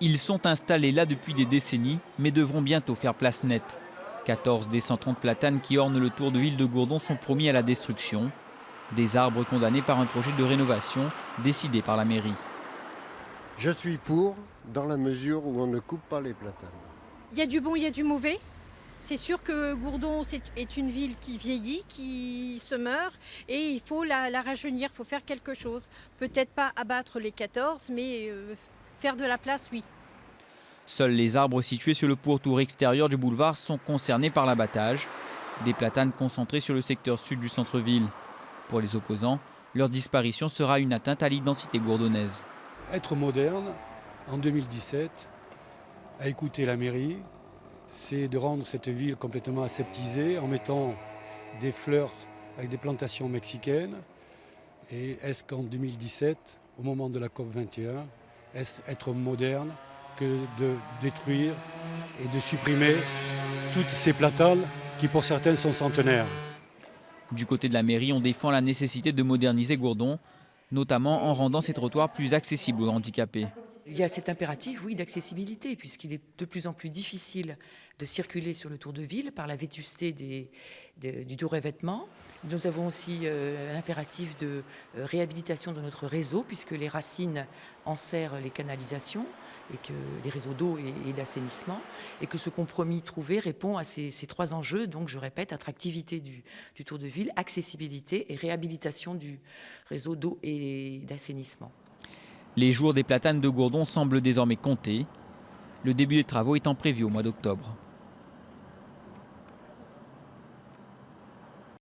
Ils sont installés là depuis des décennies, mais devront bientôt faire place nette. 14 des 130 platanes qui ornent le tour de ville de Gourdon sont promis à la destruction. Des arbres condamnés par un projet de rénovation décidé par la mairie. Je suis pour, dans la mesure où on ne coupe pas les platanes. Il y a du bon, il y a du mauvais. C'est sûr que Gourdon est une ville qui vieillit, qui se meurt, et il faut la rajeunir, il faut faire quelque chose. Peut-être pas abattre les 14, mais faire de la place, oui. Seuls les arbres situés sur le pourtour extérieur du boulevard sont concernés par l'abattage. Des platanes concentrées sur le secteur sud du centre-ville. Pour les opposants, leur disparition sera une atteinte à l'identité gourdonnaise. Être moderne, en 2017, à écouter la mairie, c'est de rendre cette ville complètement aseptisée en mettant des fleurs avec des plantations mexicaines. Et est-ce qu'en 2017, au moment de la COP21, est-ce être moderne que de détruire et de supprimer toutes ces platanes qui pour certains sont centenaires? Du côté de la mairie, on défend la nécessité de moderniser Gourdon, notamment en rendant ses trottoirs plus accessibles aux handicapés. Il y a cet impératif, oui, d'accessibilité, puisqu'il est de plus en plus difficile de circuler sur le tour de ville par la vétusté du tout revêtement. Nous avons aussi un impératif de réhabilitation de notre réseau, puisque les racines enserrent les canalisations, et que les réseaux d'eau et d'assainissement, et que ce compromis trouvé répond à ces trois enjeux. Donc, je répète, attractivité du tour de ville, accessibilité et réhabilitation du réseau d'eau et d'assainissement. Les jours des platanes de Gourdon semblent désormais comptés. Le début des travaux étant prévu au mois d'octobre.